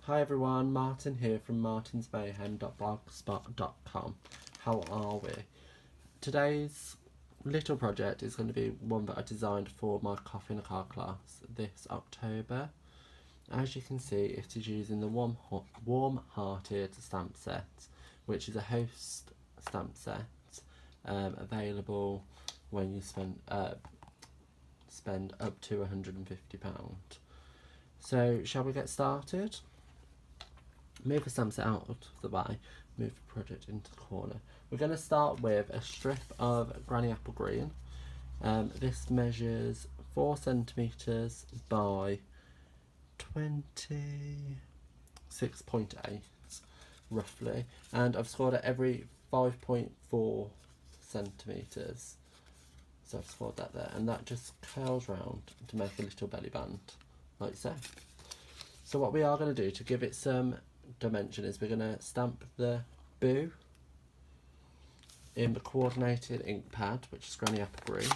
Hi everyone, Martin here from martinsmayhem.blogspot.com. How are we? Today's little project is going to be one that I designed for my Coffee in a Car class this October. As you can see, it is using the Warm-Hearted stamp set, which is a host stamp set available when you spend up to £150. So shall we get started? Move the stamp set out of the way, move the project into the corner. We're going to start with a strip of Granny Apple Green. This measures 4 centimetres by 26.8 roughly, and I've scored at every 5.4 centimetres. So I've scored that there, and that just curls round to make a little belly band, like so. So what we are going to do to give it some dimension is we're going to stamp the boo in the coordinated ink pad, which is Granny Apple Green,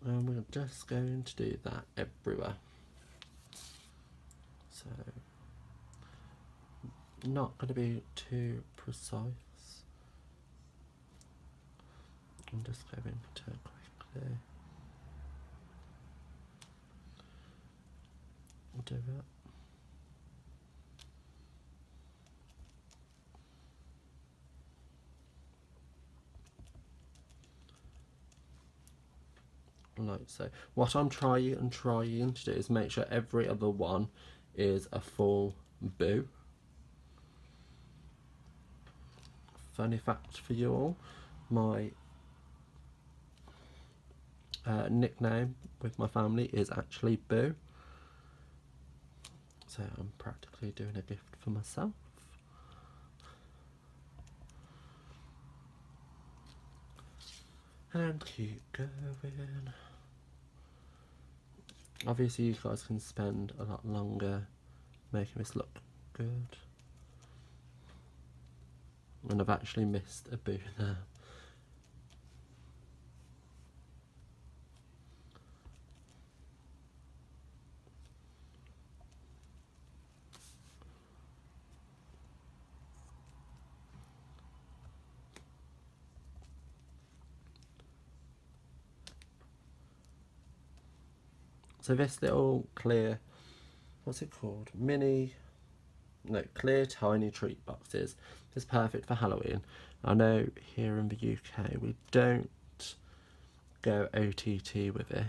and we're just going to do that everywhere. So not going to be too precise. I'm just going to quickly do it. Like so. What I'm trying to do is make sure every other one is a full boo. Funny fact for you all, my nickname with my family is actually Boo. So I'm practically doing a gift for myself. And keep going. Obviously you guys can spend a lot longer making this look good. And I've actually missed a boo there. So this little clear, what's it called? Clear tiny treat boxes is perfect for Halloween. I know here in the UK we don't go OTT with it.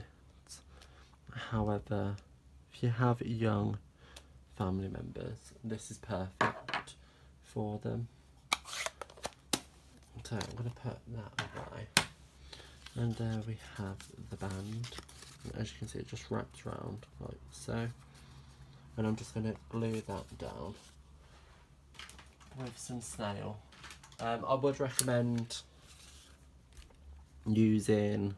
However, if you have young family members, this is perfect for them. So I'm going to put that away. And there we have the band. As you can see, it just wraps around like so. And I'm just going to glue that down with some snail. I would recommend using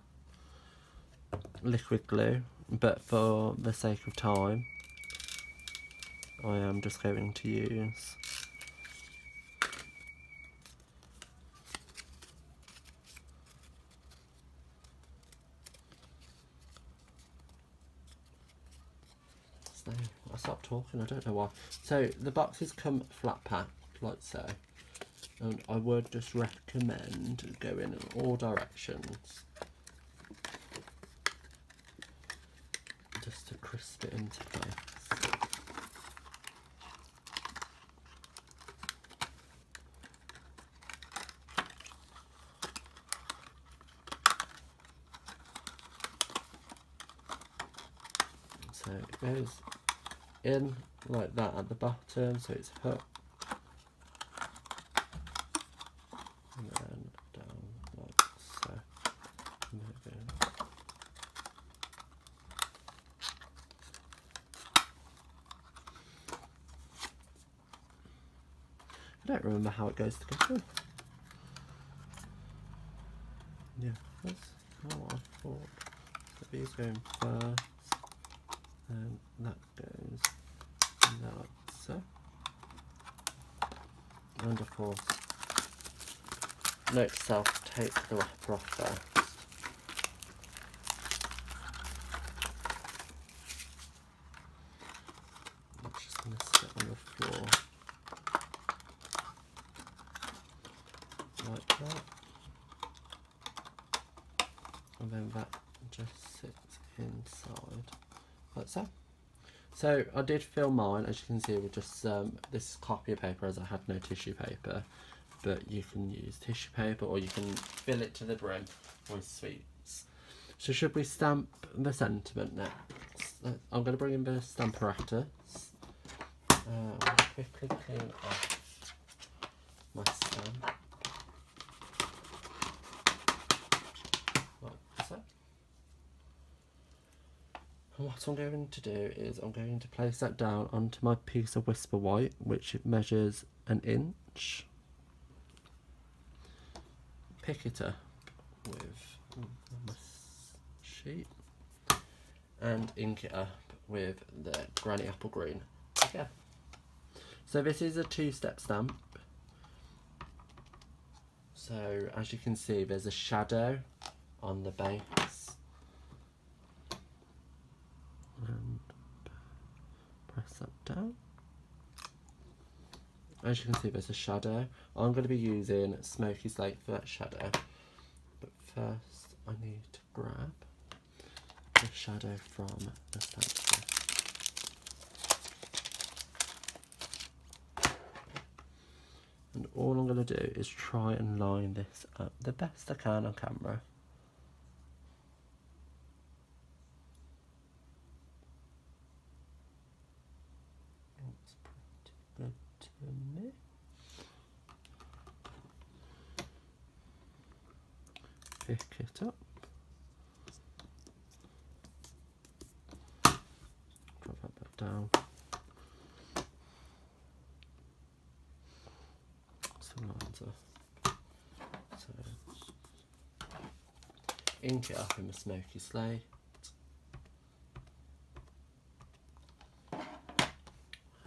liquid glue, but for the sake of time, I am just going to use snail. I stopped talking, I don't know why. So the boxes come flat packed like so, and I would just recommend going in all directions just to crisp it into place. So it goes in like that at the bottom, so it's hooked. And then down like so. Moving. I don't remember how it goes together. Yeah, that's how I thought. So these go in first, and that goes like so. And of course, note to self, take the wrapper off first. just sits inside like so. So I did fill mine, as you can see, with just this copy of paper, as I had no tissue paper, but you can use tissue paper or you can fill it to the brim with sweets. So should we stamp the sentiment next? I'm going to bring in the stamp apparatus. I'm going to quickly clean off my stamp. Like so. And what I'm going to do is I'm going to place that down onto my piece of Whisper White, which measures 1 inch. Pick it up with my sheet and ink it up with the Granny Apple Green. Yeah. So this is a 2-step stamp. So as you can see, there's a shadow on the base. And press that down. As you can see, there's a shadow. I'm going to be using Smoky Slate for that shadow. But first I need to grab the shadow from the stamp set. And all I'm going to do is try and line this up the best I can on camera. Looks pretty good to me. Pick it up. Drop that back down. Lines up. So ink it up in the Smoky Slate.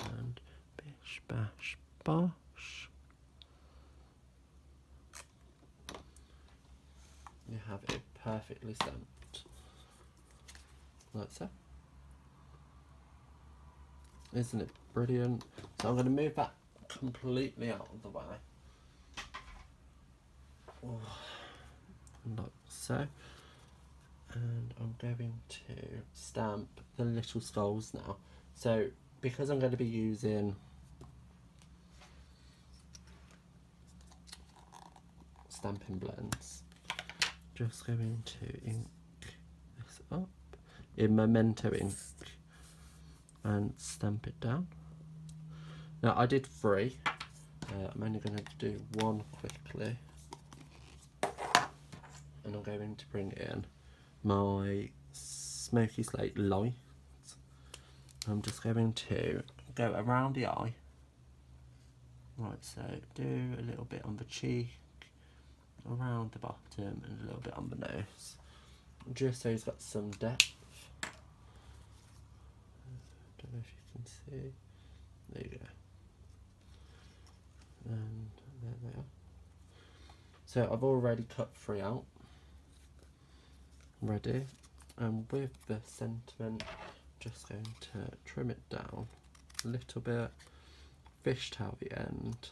And bish bash bosh. You have it perfectly stamped. Like so. Isn't it brilliant? So I'm going to move that completely out of the way. Like so. And I'm going to stamp the little skulls now. So because I'm going to be using stamping blends, just going to ink this up in Memento ink and stamp it down. Now I did 3. I'm only going to do 1 quickly. And I'm going to bring in my Smoky Slate light. I'm just going to go around the eye. Right, so do a little bit on the cheek, around the bottom, and a little bit on the nose. Just so he's got some depth. Don't know if you can see. There you go. And there they are. So I've already cut 3 out. Ready, and with the sentiment, just going to trim it down a little bit, fishtail the end,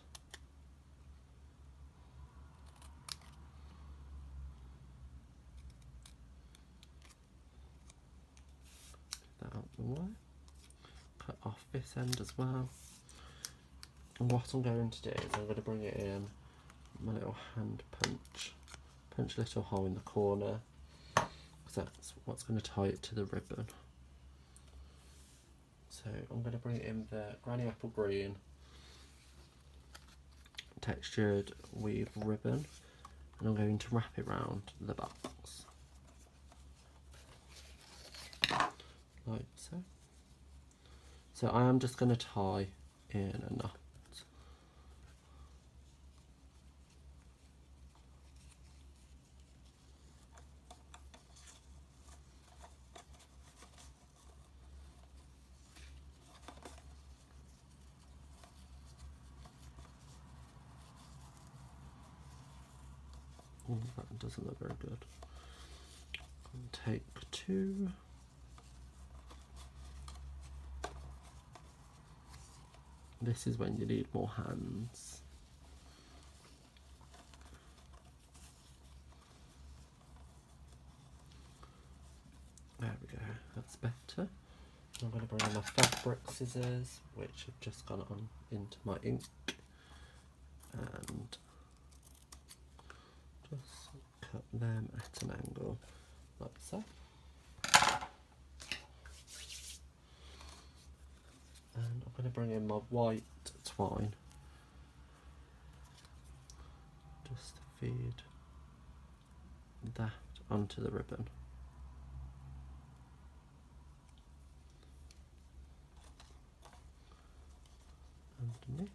that out the way, cut off this end as well. And what I'm going to do is I'm going to bring it in my little hand punch a little hole in the corner. That's what's going to tie it to the ribbon. So I'm going to bring in the Granny Apple Green textured weave ribbon, and I'm going to wrap it around the box like so. So I am just going to tie in a knot. That doesn't look very good. Take 2. This is when you need more hands. that's better. I'm going to bring in my fabric scissors, which have just gone on into my ink, and just cut them at an angle like so. And I'm going to bring in my white twine just to feed that onto the ribbon. Underneath.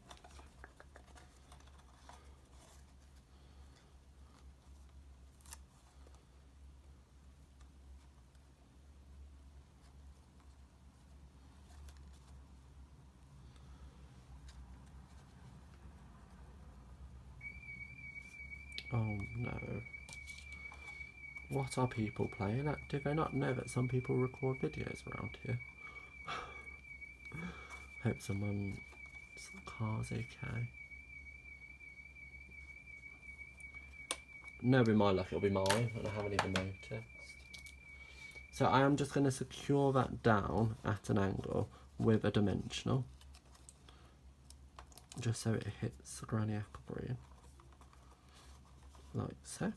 Oh no. What are people playing at? Do they not know that some people record videos around here? Hope someone's car's okay. No, with my luck it'll be mine, and I haven't even noticed. So I am just going to secure that down at an angle with a dimensional, just so it hits the granny apple green, like so.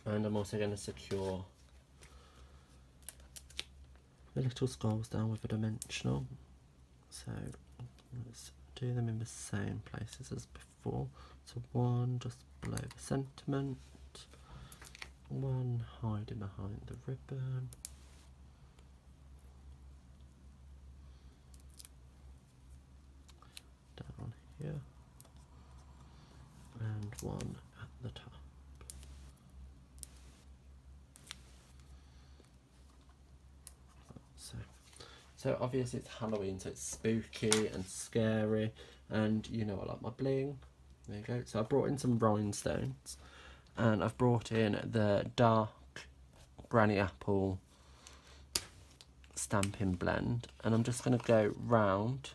And I'm also going to secure the little skulls down with a dimensional. So let's do them in the same places as before. So one just below the sentiment, one hiding behind the ribbon, down here, and one at the top. So obviously it's Halloween, so it's spooky and scary, and you know I like my bling. There you go. So I brought in some rhinestones, and I've brought in the dark granny apple stamping blend, and I'm just going to go round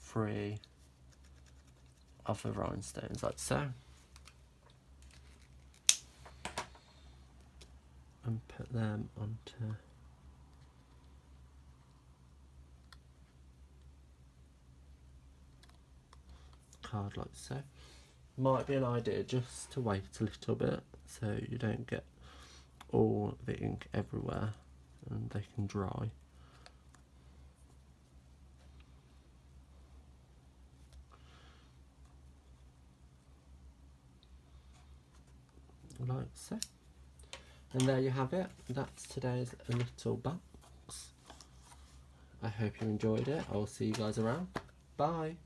3 of the rhinestones like so, and put them onto the card like so. Might be an idea just to wait a little bit so you don't get all the ink everywhere and they can dry. Like so. And there you have it. That's today's little box. I hope you enjoyed it. I will see you guys around. Bye.